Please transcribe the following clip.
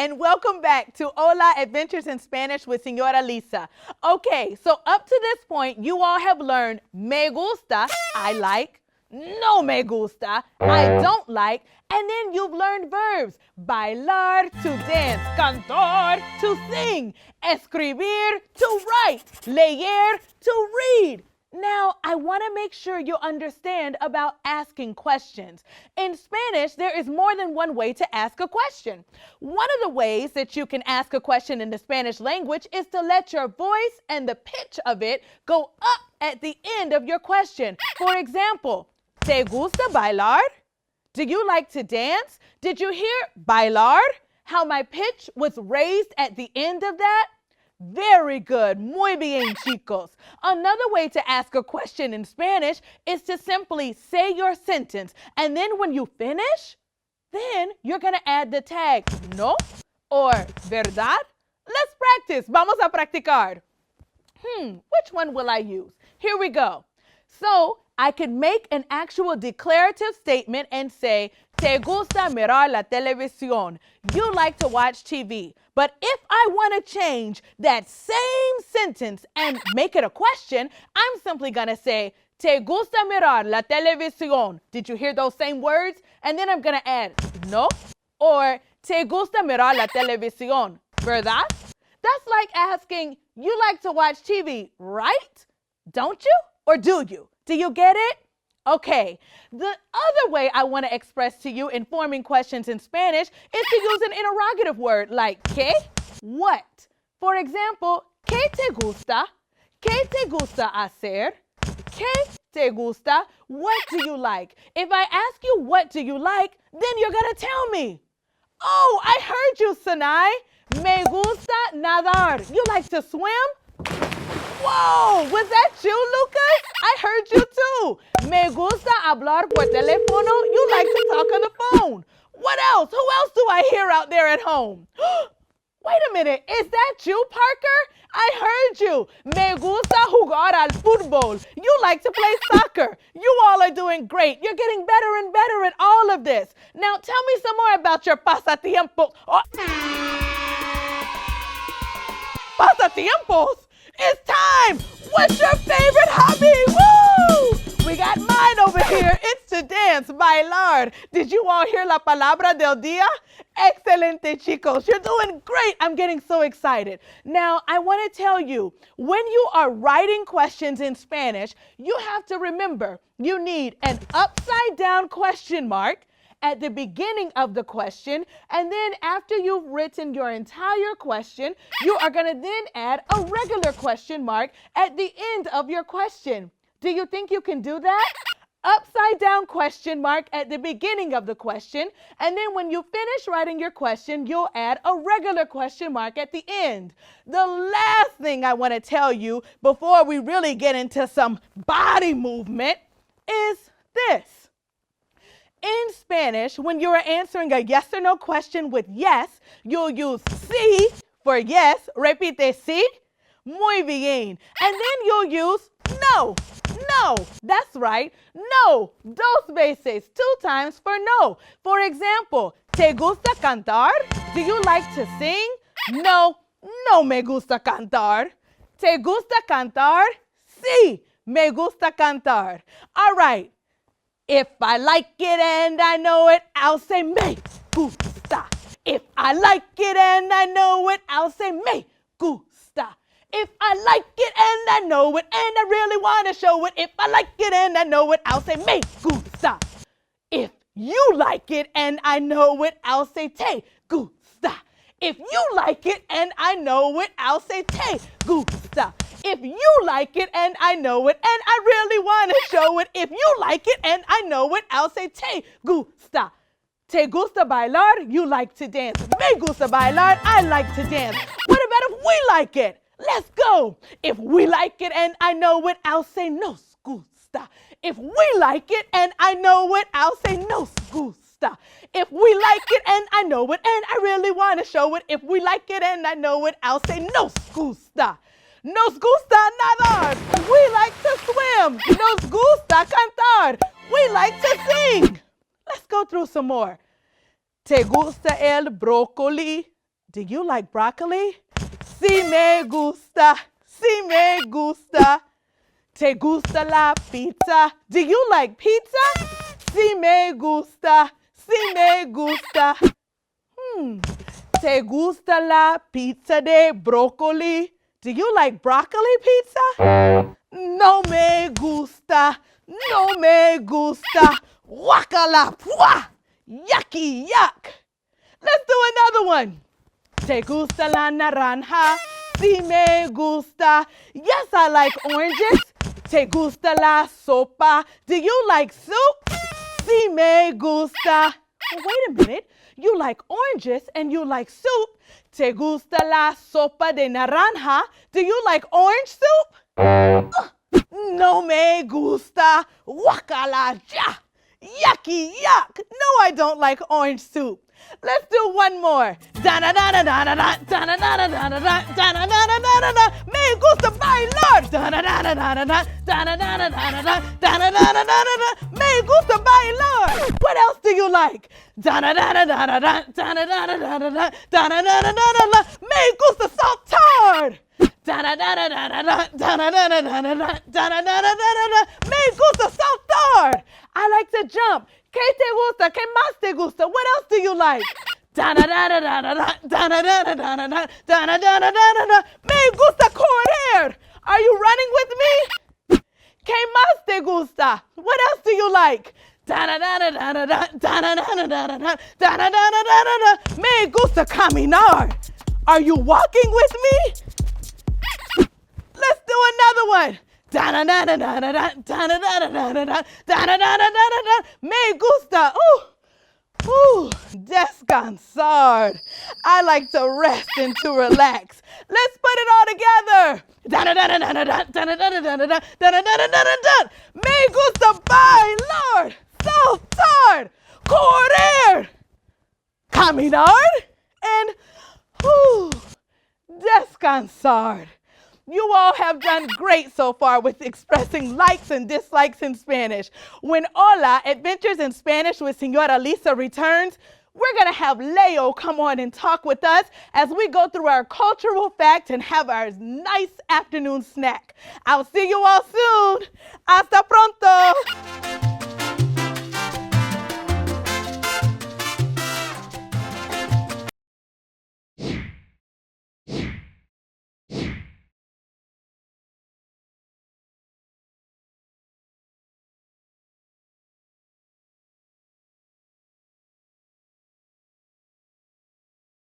and welcome back to Hola Adventures in Spanish with Senora Lisa. Okay, so up to this point, you all have learned me gusta, I like, no me gusta, I don't like, and then you've learned verbs, bailar, to dance, cantar, to sing, escribir, to write, leer, to read. Now, I want to make sure you understand about asking questions. In Spanish, there is more than one way to ask a question. One of the ways that you can ask a question in the Spanish language is to let your voice and the pitch of it go up at the end of your question. For example, ¿te gusta bailar? Do you like to dance? Did you hear bailar? How my pitch was raised at the end of that? Very good. Muy bien, chicos. Another way to ask a question in Spanish is to simply say your sentence. And then when you finish, then you're going to add the tag no or verdad. Let's practice. Vamos a practicar. Which one will I use? Here we go. So I could make an actual declarative statement and say, ¿te gusta mirar la televisión? You like to watch TV. But if I want to change that same sentence and make it a question, I'm simply going to say, ¿te gusta mirar la televisión? Did you hear those same words? And then I'm going to add no or ¿te gusta mirar la televisión? ¿Verdad? That's like asking, you like to watch TV, right? Don't you? Or do you? Do you get it? Okay, the other way I want to express to you in forming questions in Spanish is to use an interrogative word like ¿qué? What? For example, ¿qué te gusta? ¿Qué te gusta hacer? ¿Qué te gusta? What do you like? If I ask you what do you like, then you're going to tell me. Oh, I heard you, Sinai. Me gusta nadar. You like to swim? Whoa, was that you, Lucas? I heard you too. Me gusta hablar por teléfono. You like to talk on the phone. What else? Who else do I hear out there at home? Wait a minute, is that you, Parker? I heard you. Me gusta jugar al fútbol. You like to play soccer. You all are doing great. You're getting better and better at all of this. Now tell me some more about your pasatiempos. Oh. Pasatiempos? It's time! What's your favorite hobby? Woo! We got mine over here. It's to dance, bailar. Did you all hear la palabra del día? Excelente, chicos. You're doing great. I'm getting so excited. Now, I want to tell you, when you are writing questions in Spanish, you have to remember you need an upside down question mark at the beginning of the question, and then after you've written your entire question, you are going to then add a regular question mark at the end of your question. Do you think you can do that? Upside down question mark at the beginning of the question, and then when you finish writing your question, you'll add a regular question mark at the end. The last thing I want to tell you before we really get into some body movement is this. In Spanish, when you are answering a yes or no question with yes, you'll use sí for yes. Repite sí. Muy bien. And then you'll use no. No. That's right. No. Dos veces. 2 times for no. For example, ¿te gusta cantar? Do you like to sing? No. No me gusta cantar. ¿Te gusta cantar? Sí. Me gusta cantar. All right. If I like it and I know it, I'll say me gusta. If I like it and I know it, I'll say me gusta. If I like it and I know it and I really want to show it, if I like it and I know it, I'll say me gusta. If you like it and I know it, I'll say te gusta. If you like it and I know it, I'll say te gusta. If you like it and I know it and I really want to show it, if you like it and I know it, I'll say te gusta. Te gusta bailar? You like to dance. Me gusta bailar? I like to dance. What about if we like it? Let's go. If we like it and I know it, I'll say nos gusta. If we like it and I know it, I'll say nos gusta. If we like it and I know it and I really want to show it, if we like it and I know it, I'll say nos gusta. Nos gusta nadar. We like to swim. Nos gusta cantar. We like to sing. Let's go through some more. ¿Te gusta el brócoli? Do you like broccoli? Sí me gusta. Sí me gusta. ¿Te gusta la pizza? Do you like pizza? Sí me gusta. Sí me gusta. ¿Te gusta la pizza de brócoli? Do you like broccoli pizza? No me gusta. No me gusta. Guacala. Pua. Yucky yuck. Let's do another one. ¿Te gusta la naranja? Sí me gusta. Yes, I like oranges. ¿Te gusta la sopa? Do you like soup? Sí me gusta. Oh, wait a minute. You like oranges and you like soup. ¿Te gusta la sopa de naranja? Do you like orange soup? No me gusta. Guacala ya. Yucky yuck. No, I don't like orange soup. Let's do one more. Me gusta bailar. Me gusta bailar. What else do you like? Me gusta saltar. Me gusta saltar. I like to jump. ¿Qué te gusta? ¿Qué más te gusta? What else do you like? Me gusta correr. Are you running with me? ¿Qué más te gusta? What else do you like? Me gusta caminar. Are you walking with me? Let's do another one. Me gusta. Descansar. I like to rest and to relax. Let's put it all together. Me gusta bailar, saltar, correr, caminar, and descansar. You all have done great so far with expressing likes and dislikes in Spanish. When Hola Adventures in Spanish with Senora Lisa returns, we're going to have Leo come on and talk with us as we go through our cultural facts and have our nice afternoon snack. I'll see you all soon. Hasta pronto.